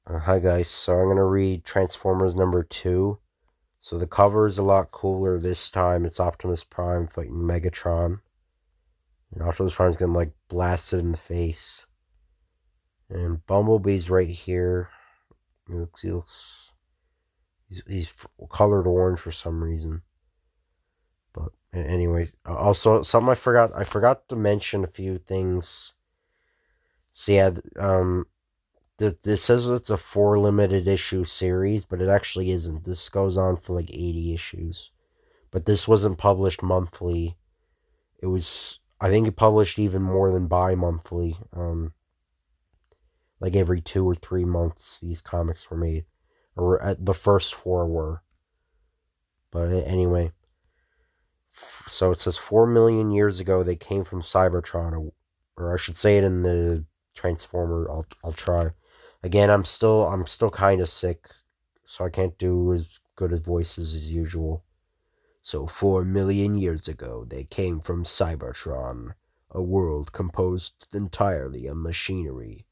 Hi guys, so I'm going to read Transformers number 2. So the cover is a lot cooler this time. It's Optimus Prime fighting Megatron. And Optimus Prime's getting like blasted in the face. And Bumblebee's right here. He's colored orange for some reason. But anyway, also something I forgot to mention a few things. So yeah, this says it's a 4 limited issue series, but it actually isn't. This goes on for like 80 issues. But this wasn't published monthly. I think it published even more than bi-monthly. Like every 2 or 3 months these comics were made. Or the first 4 were. But anyway, so it says 4 million years ago they came from Cybertron, or I should say it in the Transformer. I'll try. Again, I'm still kind of sick, so I can't do as good as voices as usual. So 4 million years ago, they came from Cybertron, a world composed entirely of machinery,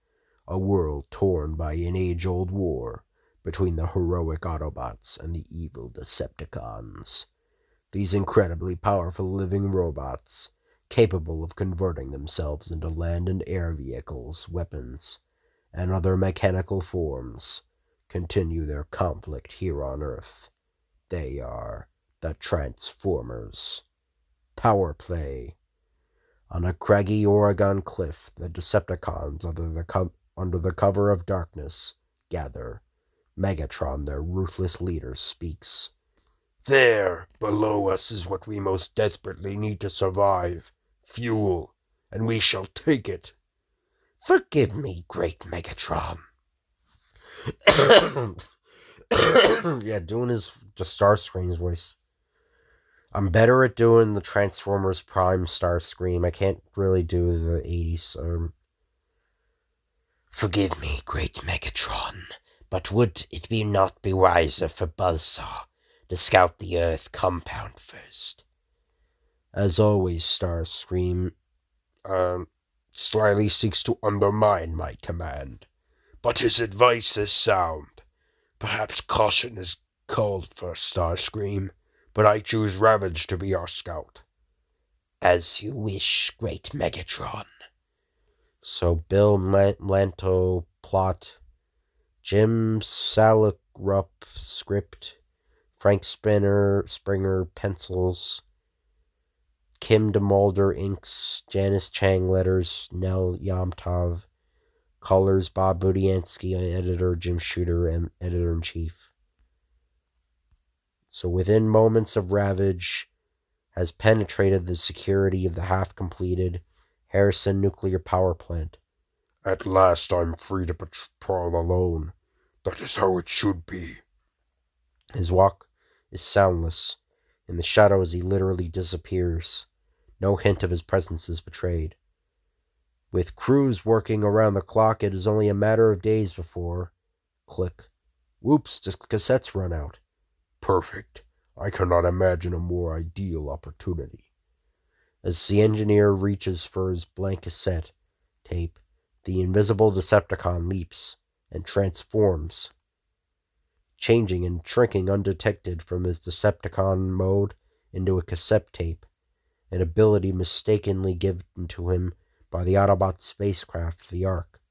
a world torn by an age-old war between the heroic Autobots and the evil Decepticons. These incredibly powerful living robots, capable of converting themselves into land and air vehicles, weapons, and other mechanical forms, continue their conflict here on Earth. They are the Transformers. Power play. On a craggy Oregon cliff, the Decepticons, under the cover of darkness, gather. Megatron, their ruthless leader, speaks. There, below us is what we most desperately need to survive. Fuel. And we shall take it. Forgive me, great Megatron. Yeah, doing the Starscream's voice. I'm better at doing the Transformers Prime Starscream. I can't really do the 80s. Forgive me, great Megatron, but would it not be wiser for Buzzsaw to scout the Earth compound first? As always, Starscream Slyly seeks to undermine my command. But his advice is sound. Perhaps caution is called for, Starscream, but I choose Ravage to be our scout. As you wish, great Megatron. So Bill Lanto plot, Jim Salicrup script, Frank Springer pencils, Kim DeMulder inks, Janice Chang letters, Nell Yomtov colors, Bob Budiansky editor, Jim Shooter and editor-in-chief. So within moments of Ravage has penetrated the security of the half-completed Harrison nuclear power plant. At last I'm free to patrol alone. That is how it should be. His walk is soundless. In the shadows he literally disappears. No hint of his presence is betrayed. With crews working around the clock, it is only a matter of days before... Click. Whoops, the cassettes run out. Perfect. I cannot imagine a more ideal opportunity. As the engineer reaches for his blank cassette tape, the invisible Decepticon leaps and transforms, changing and shrinking undetected from his Decepticon mode into a cassette tape, an ability mistakenly given to him by the Autobot spacecraft, the Ark.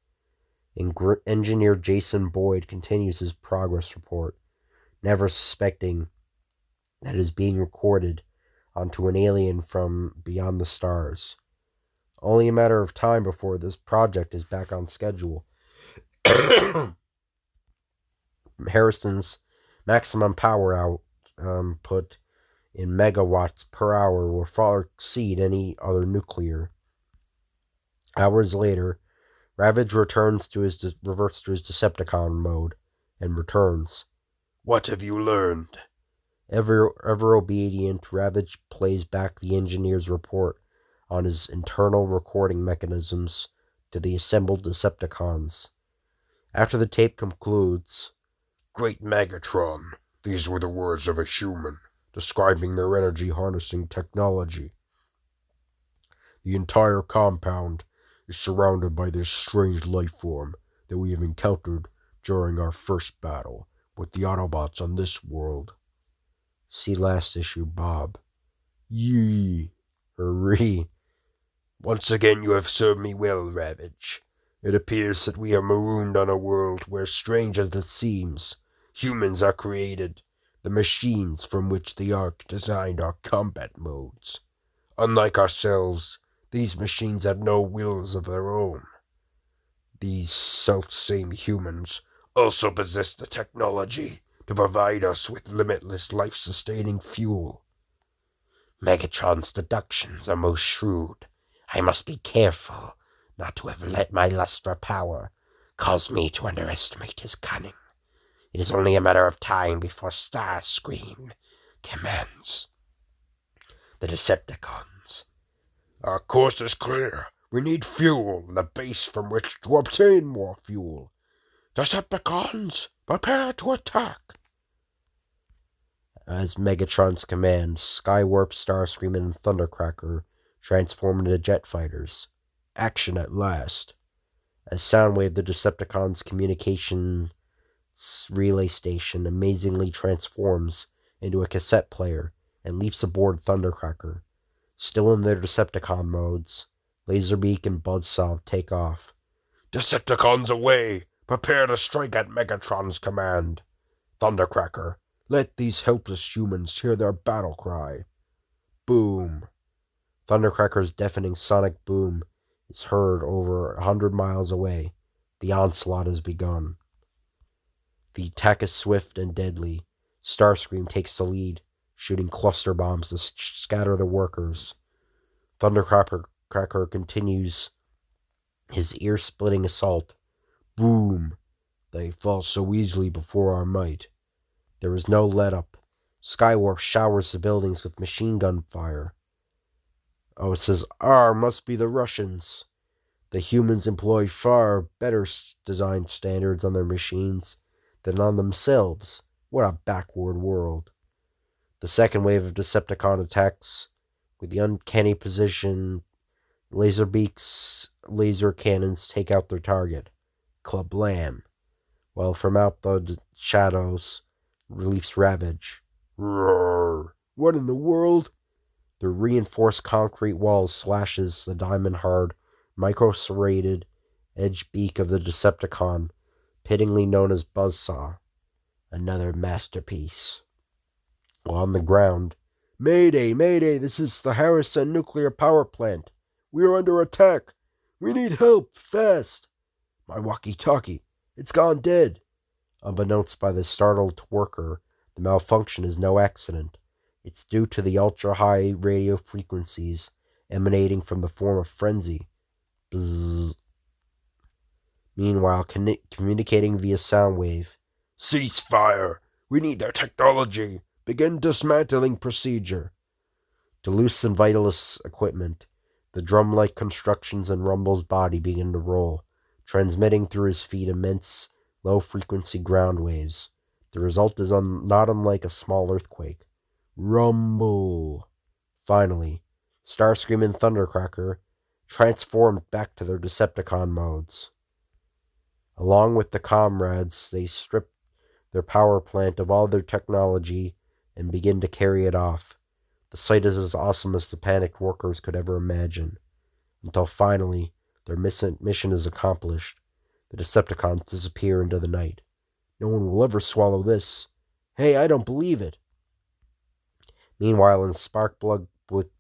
Engineer Jason Boyd continues his progress report, never suspecting that it is being recorded onto an alien from beyond the stars. Only a matter of time before this project is back on schedule. Harrison's maximum power output in megawatts per hour will far exceed any other nuclear. Hours later, Ravage reverts to his Decepticon mode and returns. What have you learned? Ever obedient, Ravage plays back the engineer's report on his internal recording mechanisms to the assembled Decepticons. After the tape concludes, Great Megatron, these were the words of a human, describing their energy harnessing technology. The entire compound is surrounded by this strange life form that we have encountered during our first battle with the Autobots on this world. See last issue, Bob. Yee. Hurry. Once again you have served me well, Ravage. It appears that we are marooned on a world where, strange as it seems, humans are created, the machines from which the Ark designed our combat modes. Unlike ourselves, these machines have no wills of their own. These self-same humans also possess the technology to provide us with limitless life-sustaining fuel. Megatron's deductions are most shrewd. I must be careful not to have let my lust for power cause me to underestimate his cunning. It is only a matter of time before Starscream commands the Decepticons. Our course is clear. We need fuel and a base from which to obtain more fuel. Decepticons, prepare to attack. As Megatron's command, Skywarp, Starscream, and Thundercracker transform into jet fighters. Action at last. As Soundwave, the Decepticons' communication relay station, amazingly transforms into a cassette player and leaps aboard Thundercracker. Still in their Decepticon modes, Laserbeak and Buzzsaw take off. Decepticons away! Prepare to strike at Megatron's command. Thundercracker, let these helpless humans hear their battle cry. Boom! Thundercracker's deafening sonic boom is heard over 100 miles away. The onslaught has begun. The attack is swift and deadly. Starscream takes the lead, shooting cluster bombs to scatter the workers. Thundercracker continues his ear-splitting assault. Boom! They fall so easily before our might. There is no let-up. Skywarp showers the buildings with machine gun fire. Oh, it says, must be the Russians. The humans employ far better design standards on their machines than on themselves. What a backward world. The second wave of Decepticon attacks with the uncanny precision. Laserbeak's laser cannons take out their target. Klablam. While from out the shadows leaps Ravage. Roar! What in the world? The reinforced concrete wall slashes the diamond-hard, micro-serrated edge beak of the Decepticon, pittingly known as Buzzsaw. Another masterpiece. While on the ground, Mayday, Mayday, this is the Harrison nuclear power plant. We are under attack. We need help, fast. My walkie-talkie, it's gone dead. Unbeknownst by the startled worker, the malfunction is no accident. It's due to the ultra-high radio frequencies emanating from the form of frenzy. Bzzz. Meanwhile, communicating via Soundwave. Cease fire! We need their technology. Begin dismantling procedure. To loosen vital equipment, the drum-like constructions in Rumble's body begin to roll, transmitting through his feet immense, low-frequency ground waves. The result is not unlike a small earthquake. Rumble. Finally, Starscream and Thundercracker transformed back to their Decepticon modes. Along with the comrades, they strip their power plant of all their technology and begin to carry it off. The sight is as awesome as the panicked workers could ever imagine. Until finally, their mission is accomplished. The Decepticons disappear into the night. No one will ever swallow this. Hey, I don't believe it. Meanwhile, in Sparkplug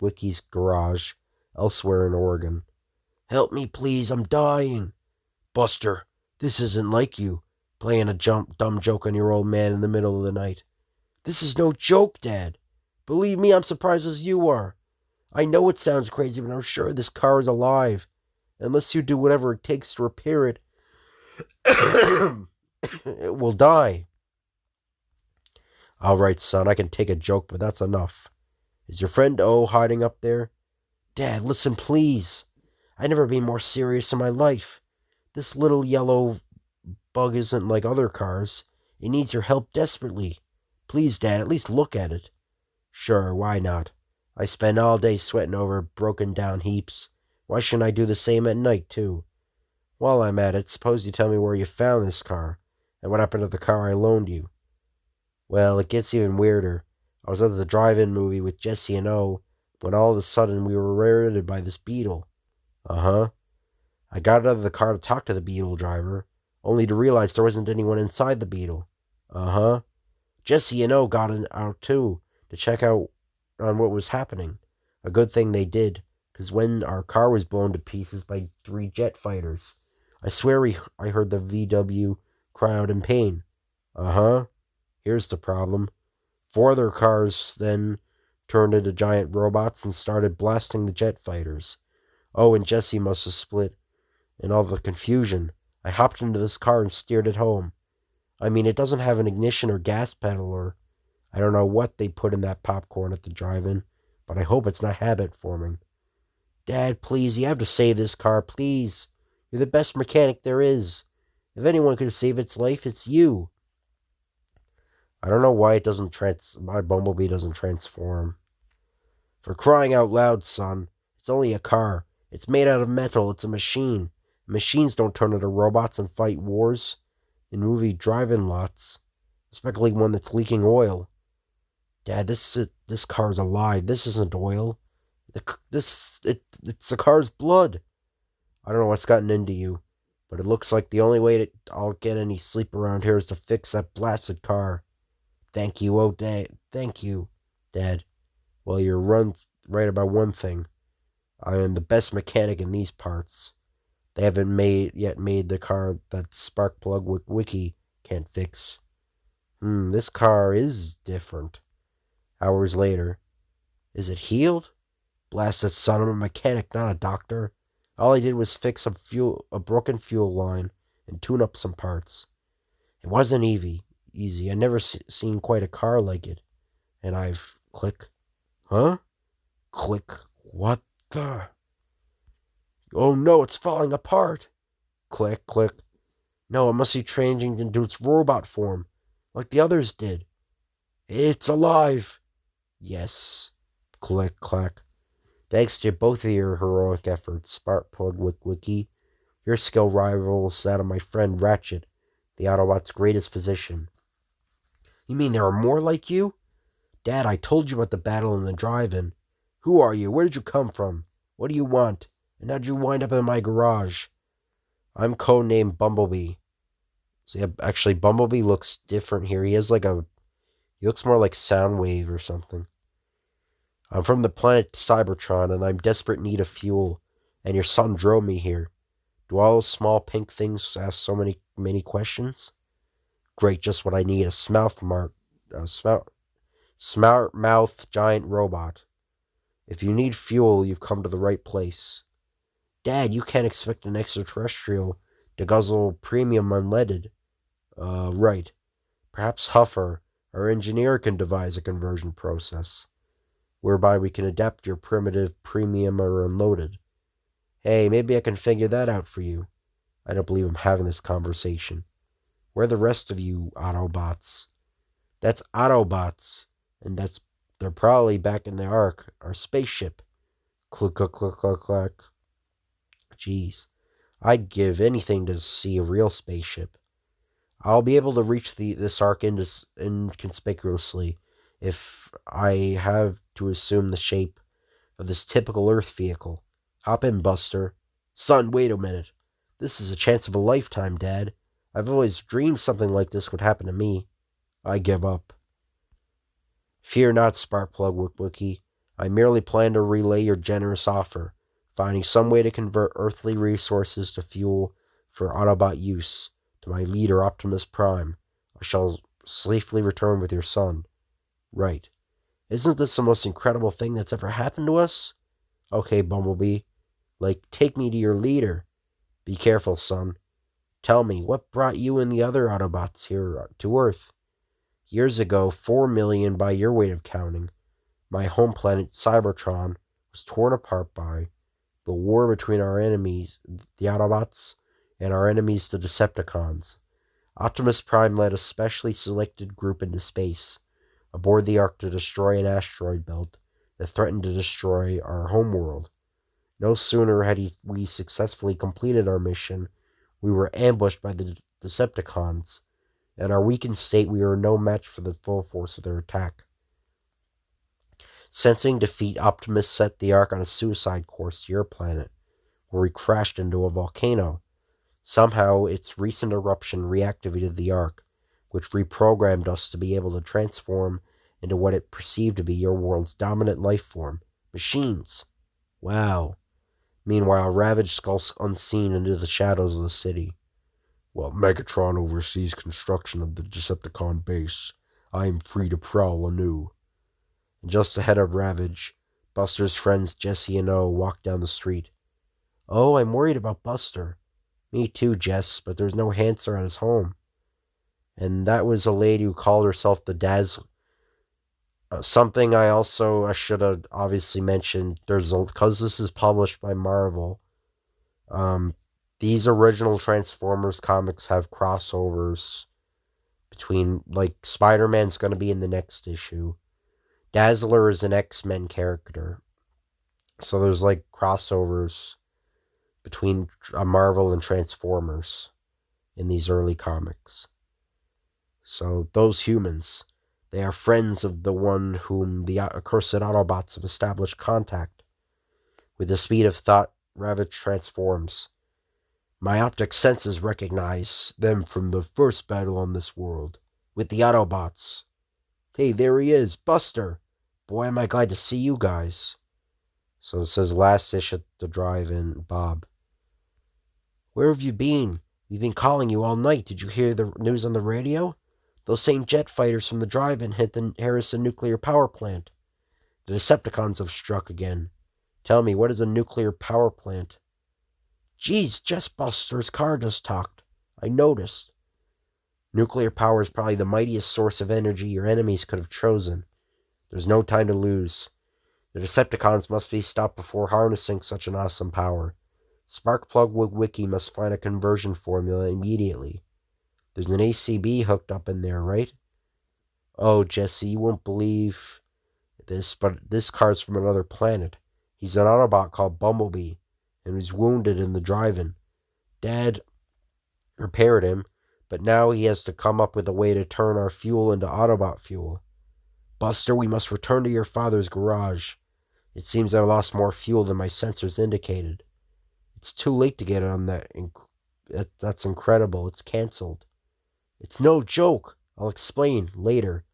Wiki's garage, elsewhere in Oregon. Help me, please, I'm dying. Buster, this isn't like you, playing a dumb joke on your old man in the middle of the night. This is no joke, Dad. Believe me, I'm surprised as you are. I know it sounds crazy, but I'm sure this car is alive. Unless you do whatever it takes to repair it, it will die. All right, son, I can take a joke, but that's enough. Is your friend O hiding up there? Dad, listen, please. I've never been more serious in my life. This little yellow bug isn't like other cars. It needs your help desperately. Please, Dad, at least look at it. Sure, why not? I spend all day sweating over broken down heaps. Why shouldn't I do the same at night, too? While I'm at it, suppose you tell me where you found this car, And what happened to the car I loaned you? Well, it gets even weirder. I was at the drive-in movie with Jesse and O when all of a sudden we were rear-ended by this beetle. Uh-huh. I got out of the car to talk to the beetle driver, only to realize there wasn't anyone inside the beetle. Uh-huh. Jesse and O got out too, to check out on what was happening. A good thing they did, because when our car was blown to pieces by 3 jet fighters, I swear I heard the VW cry out in pain. Uh-huh. Here's the problem. 4 other cars then turned into giant robots and started blasting the jet fighters. Oh, and Jesse must have split in all the confusion. I hopped into this car and steered it home. I mean, it doesn't have an ignition or gas pedal or I don't know what they put in that popcorn at the drive-in, but I hope it's not habit forming. Dad, please, you have to save this car, please. You're the best mechanic there is. If anyone could save its life, it's you. I don't know why my Bumblebee doesn't transform. For crying out loud, son. It's only a car. It's made out of metal. It's a machine. Machines don't turn into robots and fight wars in movie drive-in lots, especially one that's leaking oil. Dad, this car's alive. This isn't oil. It's the car's blood. I don't know what's gotten into you, but it looks like the only way I'll get any sleep around here is to fix that blasted car. Thank you, oh Dad. Thank you, Dad. Well, you're right about one thing. I am the best mechanic in these parts. They haven't made the car that Sparkplug Wiki can't fix. This car is different. Hours later. Is it healed? Blasted son, I'm a mechanic, not a doctor. All I did was fix a broken fuel line and tune up some parts. It wasn't easy. I never seen quite a car like it. And I've... Click. Huh? Click. What the... Oh no, it's falling apart. Click, click. No, it must be changing into its robot form, like the others did. It's alive. Yes. Click, clack. Thanks to both of your heroic efforts, Sparkplug Wiki. Your skill rivals that of my friend Ratchet, the Autobots' greatest physician. You mean there are more like you? Dad, I told you about the battle in the drive-in. Who are you? Where did you come from? What do you want? And how'd you wind up in my garage? I'm codenamed Bumblebee. See, actually, Bumblebee looks different here. He looks more like Soundwave or something. I'm from the planet Cybertron, and I'm desperate need of fuel. And your son drove me here. Do all those small pink things ask so many questions? Great, just what I need. A smart mouth giant robot. If you need fuel, you've come to the right place. Dad, you can't expect an extraterrestrial to guzzle premium unleaded. Right. Perhaps Huffer, our engineer, can devise a conversion process, whereby we can adapt your primitive premium or unloaded. Hey, maybe I can figure that out for you. I don't believe I'm having this conversation. Where are the rest of you Autobots? That's Autobots, and they're probably back in the Ark, our spaceship. Click, click, click, click, click. Jeez, I'd give anything to see a real spaceship. I'll be able to reach this Ark inconspicuously if I have to assume the shape of this typical Earth vehicle. Hop in, Buster. Son, wait a minute. This is a chance of a lifetime, Dad. I've always dreamed something like this would happen to me. I give up. Fear not, Sparkplug Wiki. I merely plan to relay your generous offer, finding some way to convert earthly resources to fuel for Autobot use. To my leader, Optimus Prime. I shall safely return with your son. Right. Isn't this the most incredible thing that's ever happened to us? Okay, Bumblebee. Take me to your leader. Be careful, son. Tell me, what brought you and the other Autobots here to Earth? Years ago, 4 million by your way of counting, my home planet Cybertron was torn apart by the war between our enemies, the Autobots, and our enemies, the Decepticons. Optimus Prime led a specially selected group into space, aboard the Ark to destroy an asteroid belt that threatened to destroy our homeworld. No sooner had we successfully completed our mission, we were ambushed by the Decepticons. In our weakened state, we are no match for the full force of their attack. Sensing defeat, Optimus set the Ark on a suicide course to your planet, where he crashed into a volcano. Somehow, its recent eruption reactivated the Ark, which reprogrammed us to be able to transform into what it perceived to be your world's dominant life form, machines. Wow. Meanwhile, Ravage skulks unseen into the shadows of the city. While Megatron oversees construction of the Decepticon base, I am free to prowl anew. And just ahead of Ravage, Buster's friends Jesse and O walk down the street. Oh, I'm worried about Buster. Me too, Jess, but there's no answer at his home. And that was a lady who called herself the Dazzler. Something I should have obviously mentioned. Because this is published by Marvel. These original Transformers comics have crossovers between, like, Spider-Man's going to be in the next issue. Dazzler is an X-Men character. So there's, like, crossovers between Marvel and Transformers in these early comics. So those humans, they are friends of the one whom the accursed Autobots have established contact. With the speed of thought, Ravage transforms. My optic senses recognize them from the first battle on this world, with the Autobots. Hey, there he is, Buster! Boy, am I glad to see you guys. So it says last issue at the drive-in, Bob. Where have you been? We've been calling you all night. Did you hear the news on the radio? Those same jet fighters from the drive-in hit the Harrison nuclear power plant. The Decepticons have struck again. Tell me, what is a nuclear power plant? Geez, just Buster's car just talked. I noticed. Nuclear power is probably the mightiest source of energy your enemies could have chosen. There's no time to lose. The Decepticons must be stopped before harnessing such an awesome power. Sparkplug Wiki must find a conversion formula immediately. There's an ACB hooked up in there, right? Oh, Jesse, you won't believe this, but this car's from another planet. He's an Autobot called Bumblebee, and he's wounded in the drive-in. Dad repaired him, but now he has to come up with a way to turn our fuel into Autobot fuel. Buster, we must return to your father's garage. It seems I lost more fuel than my sensors indicated. It's too late to get on that. That's incredible. It's canceled. It's no joke. I'll explain later.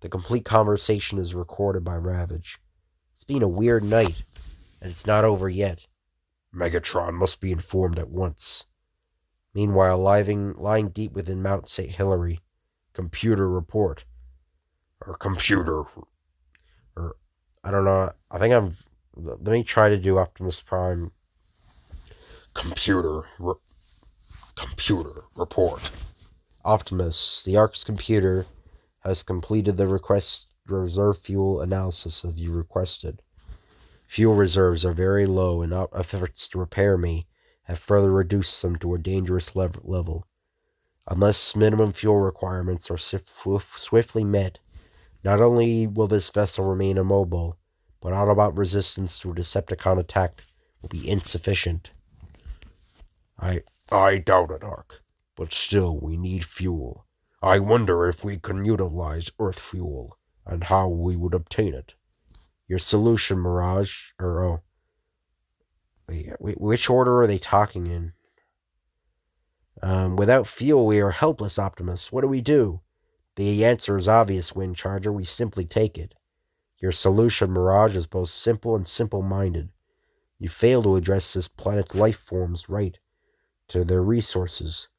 The complete conversation is recorded by Ravage. It's been a weird night, and it's not over yet. Megatron must be informed at once. Meanwhile, lying deep within Mount St. Hilary. Computer report. I don't know. Let me try to do Optimus Prime. Computer report. Optimus, the Ark's computer has completed the reserve fuel analysis as you requested. Fuel reserves are very low, and efforts to repair me have further reduced them to a dangerous level. Unless minimum fuel requirements are swiftly met, not only will this vessel remain immobile, but Autobot resistance to a Decepticon attack will be insufficient. I doubt it, Ark. But still, we need fuel. I wonder if we can utilize Earth fuel, and how we would obtain it. Your solution, Mirage, which order are they talking in? Without fuel, we are helpless, Optimus. What do we do? The answer is obvious, Wind Charger. We simply take it. Your solution, Mirage, is both simple and simple-minded. You fail to address this planet's life forms right to their resources.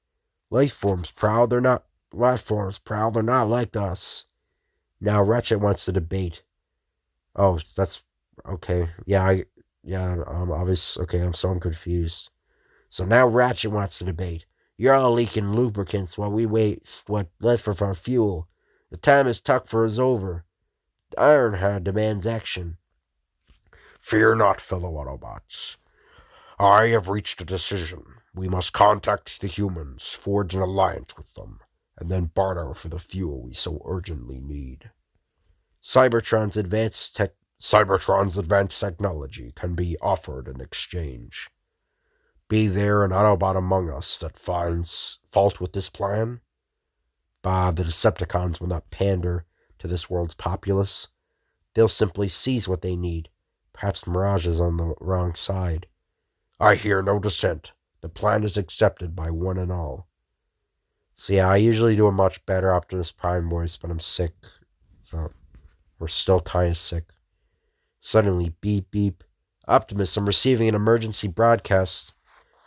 Life forms proud, they're not like us. Now Ratchet wants to debate. Oh, that's okay. Obviously, okay, I'm confused. So now Ratchet wants to debate. You're all leaking lubricants while we waste what left of our fuel. The time is tucked for us over. Ironhide demands action. Fear not, fellow Autobots. I have reached a decision. We must contact the humans, forge an alliance with them, and then barter for the fuel we so urgently need. Cybertron's advanced technology can be offered in exchange. Be there an Autobot among us that finds fault with this plan? Bah, the Decepticons will not pander to this world's populace. They'll simply seize what they need. Perhaps Mirage is on the wrong side. I hear no dissent. The plan is accepted by one and all. So yeah, I usually do a much better Optimus Prime voice, but I'm sick. So we're still kind of sick. Suddenly, beep beep. Optimus, I'm receiving an emergency broadcast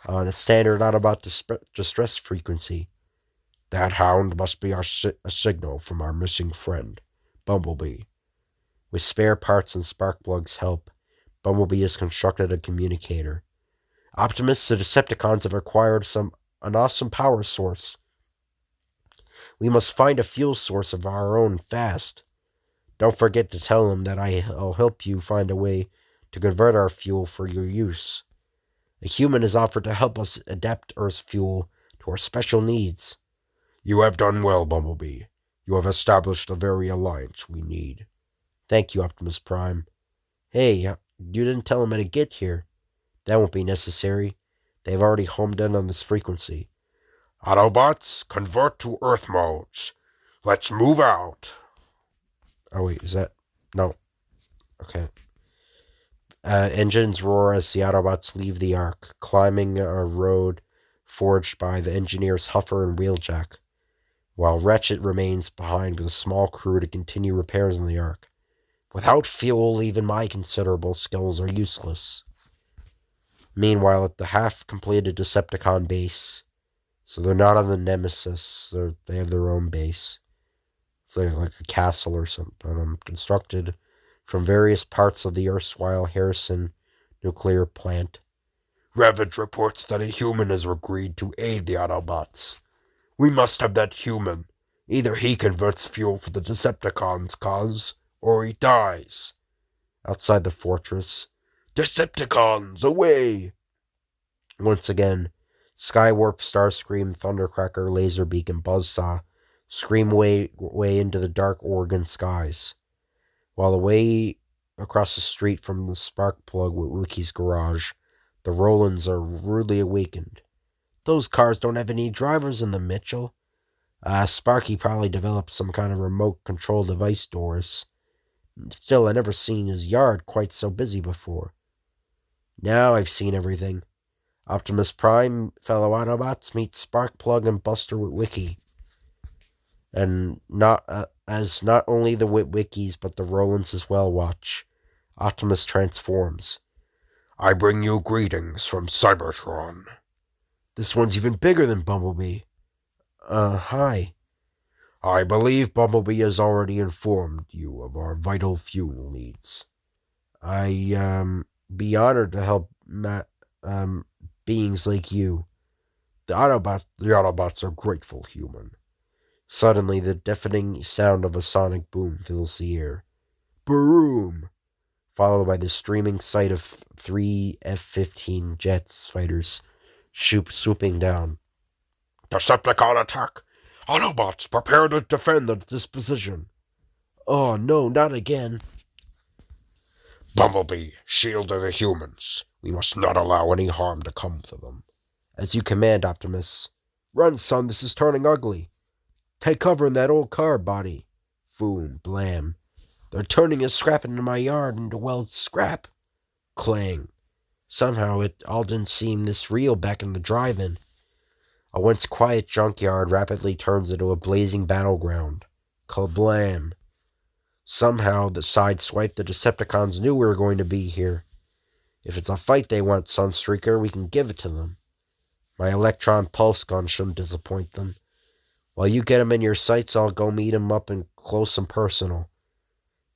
on a standard Autobot distress frequency. That hound must be a signal from our missing friend, Bumblebee. With spare parts and Sparkplug's help, Bumblebee has constructed a communicator. Optimus, the Decepticons have acquired an awesome power source. We must find a fuel source of our own fast. Don't forget to tell them that I'll help you find a way to convert our fuel for your use. A human has offered to help us adapt Earth's fuel to our special needs. You have done well, Bumblebee. You have established the very alliance we need. Thank you, Optimus Prime. Hey, you didn't tell them how to get here. That won't be necessary. They've already homed in on this frequency. Autobots, convert to Earth modes. Let's move out. Oh, wait, is that... No. Okay. Engines roar as the Autobots leave the Ark, climbing a road forged by the engineers Huffer and Wheeljack, while Ratchet remains behind with a small crew to continue repairs on the Ark. Without fuel, even my considerable skills are useless. Meanwhile, at the half-completed Decepticon base, so they're not on the Nemesis, they have their own base. It's like a castle or something, constructed from various parts of the erstwhile Harrison nuclear plant. Ravage reports that a human has agreed to aid the Autobots. We must have that human. Either he converts fuel for the Decepticons' cause, or he dies. Outside the fortress, Decepticons, away! Once again, Skywarp, Starscream, Thundercracker, Laserbeak, and Buzzsaw scream way into the dark Oregon skies, while away across the street from the Sparkplug Wiki's garage, the Rolands are rudely awakened. Those cars don't have any drivers in them, Mitchell. Sparky probably developed some kind of remote control device doors. Still, I never seen his yard quite so busy before. Now I've seen everything. Optimus Prime, fellow Autobots, meet Sparkplug and Buster Witwicky. And not only the Witwickies, but the Rolands as well watch. Optimus transforms. I bring you greetings from Cybertron. This one's even bigger than Bumblebee. Hi. I believe Bumblebee has already informed you of our vital fuel needs. I, be honored to help beings like you. The Autobots are grateful, human. Suddenly, the deafening sound of a sonic boom fills the air. Boom! Followed by the streaming sight of 3 F-15 jets fighters swooping down. Decepticon attack! Autobots, prepare to defend this position. Oh, no, not again. Bumblebee, shield the humans. We must not allow any harm to come to them. As you command, Optimus. Run, son, this is turning ugly. Take cover in that old car body. Boom, blam. They're turning a scrap into my yard into, well, scrap. Clang. Somehow it all didn't seem this real back in the drive-in. A once quiet junkyard rapidly turns into a blazing battleground. Kablam. Somehow the sideswiped the Decepticons knew we were going to be here. If it's a fight they want, Sunstreaker, we can give it to them. My electron pulse gun shouldn't disappoint them. While you get 'em in your sights, I'll go meet 'em up and close and personal.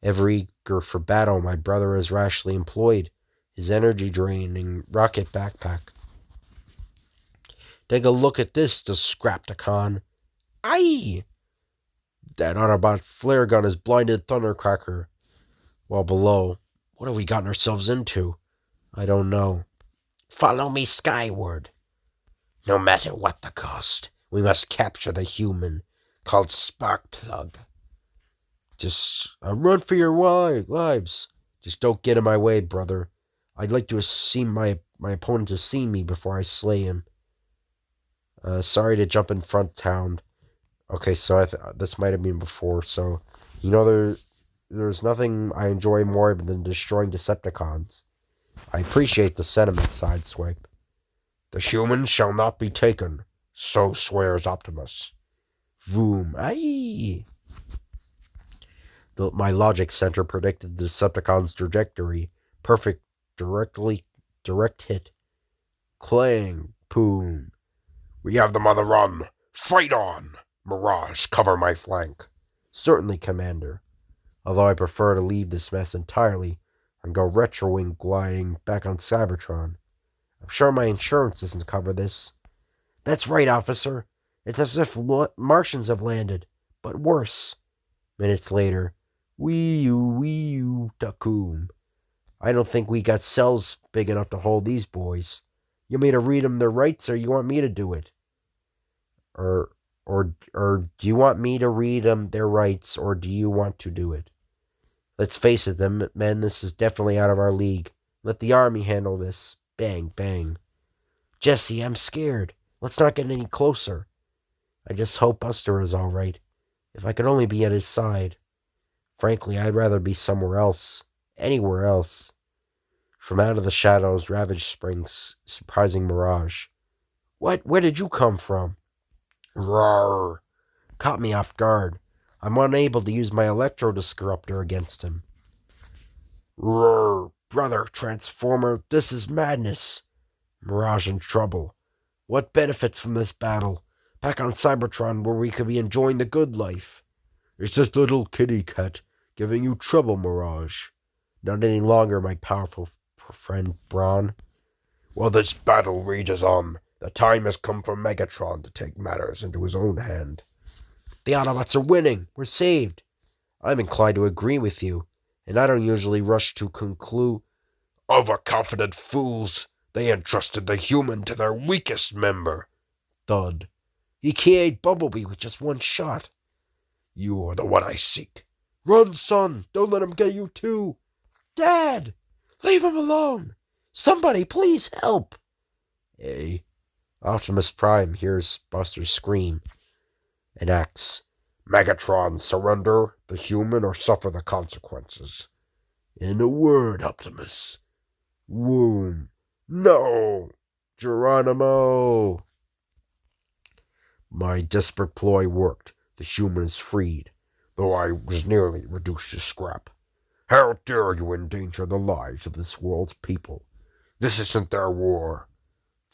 Ever eager for battle, my brother has rashly employed his energy-draining rocket backpack. Take a look at this, Discrapticon. Aye! That Autobot flare gun has blinded Thundercracker. While below, what have we gotten ourselves into? I don't know. Follow me skyward. No matter what the cost, we must capture the human called Sparkplug. Just run for your lives. Just don't get in my way, brother. I'd like to see my opponent to see me before I slay him. Sorry to jump in front, Hound. Okay, so this might have been before. So, there's nothing I enjoy more than destroying Decepticons. I appreciate the sentiment, Sideswipe. The humans shall not be taken, so swears Optimus. Boom. Aye. My logic center predicted the Decepticons' trajectory. Perfect, direct hit. Clang. Boom. We have them on the run. Fight on! Mirage, cover my flank. Certainly, Commander. Although I prefer to leave this mess entirely and go retrowing gliding back on Cybertron. I'm sure my insurance doesn't cover this. That's right, officer. It's as if Martians have landed, but worse. Minutes later, wee-oo, Takum. I don't think we got cells big enough to hold these boys. You want me to read them their rights, or you want me to do it? Or do you want me to read them their rights, or do you want to do it? Let's face it, men, this is definitely out of our league. Let the army handle this. Bang, bang. Jesse, I'm scared. Let's not get any closer. I just hope Buster is all right. If I could only be at his side. Frankly, I'd rather be somewhere else. Anywhere else. From out of the shadows, Ravage springs, surprising Mirage. What? Where did you come from? Roar! Caught me off guard. I'm unable to use my electro-disruptor against him. Roar! Brother, Transformer, this is madness. Mirage in trouble. What benefits from this battle? Back on Cybertron where we could be enjoying the good life. It's this little kitty cat giving you trouble, Mirage. Not any longer, my powerful friend Brawn. While this battle rages on, the time has come for Megatron to take matters into his own hand. The Autobots are winning. We're saved. I'm inclined to agree with you, and I don't usually rush to conclude. Overconfident fools! They entrusted the human to their weakest member. Thud. He killed Bumblebee with just one shot. You are the one I seek. Run, son. Don't let him get you too. Dad! Leave him alone. Somebody, please help. Hey. Optimus Prime hears Buster scream and acts. Megatron, surrender the human or suffer the consequences. In a word, Optimus. Womb. No! Geronimo! My desperate ploy worked. The human is freed, though I was nearly reduced to scrap. How dare you endanger the lives of this world's people? This isn't their war.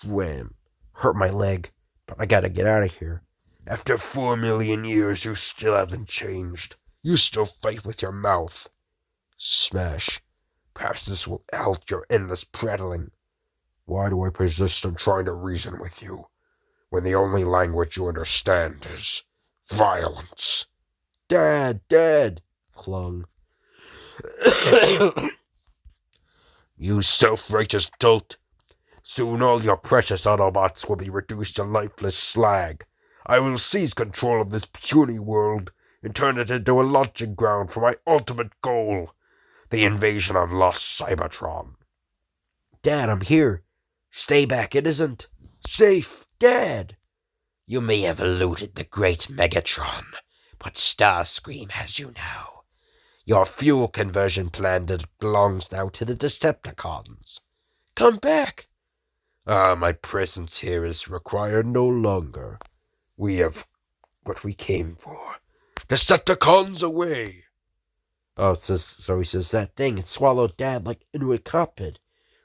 Wham. Hurt my leg, but I gotta get out of here. After 4 million years, you still haven't changed. You still fight with your mouth. Smash. Perhaps this will halt your endless prattling. Why do I persist in trying to reason with you, when the only language you understand is violence? Dad, clung. You self-righteous dolt. Soon all your precious Autobots will be reduced to lifeless slag. I will seize control of this puny world and turn it into a launching ground for my ultimate goal, the invasion of lost Cybertron. Dad, I'm here. Stay back, it isn't safe. Dad! You may have eluded the great Megatron, but Starscream has you now. Your fuel conversion plan belongs now to the Decepticons. Come back. My presence here is required no longer. We have what we came for. Decepticons away! Oh, so he says that thing. It swallowed Dad like into a cockpit,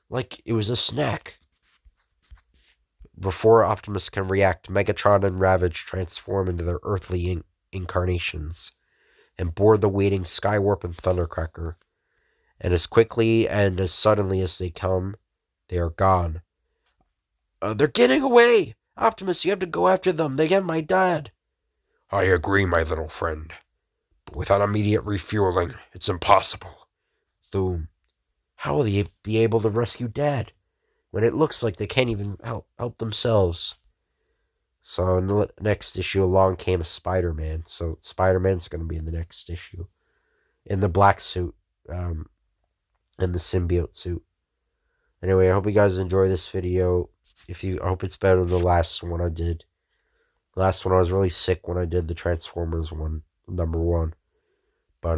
like it was a snack. Before Optimus can react, Megatron and Ravage transform into their earthly incarnations and board the waiting Skywarp and Thundercracker. And as quickly and as suddenly as they come, they are gone. They're getting away! Optimus, you have to go after them. They get my dad. I agree, my little friend. But without immediate refueling, it's impossible. Boom. How will they be able to rescue Dad when it looks like they can't even help themselves? So in the next issue, along came Spider-Man. So Spider-Man's going to be in the next issue. In the black suit. In the symbiote suit. Anyway, I hope you guys enjoy this video. I hope it's better than the last one I did. Last one I was really sick when I did the Transformers one, #1. But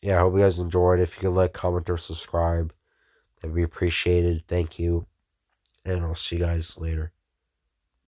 yeah, I hope you guys enjoyed. If you could like, comment, or subscribe, that'd be appreciated. Thank you, and I'll see you guys later.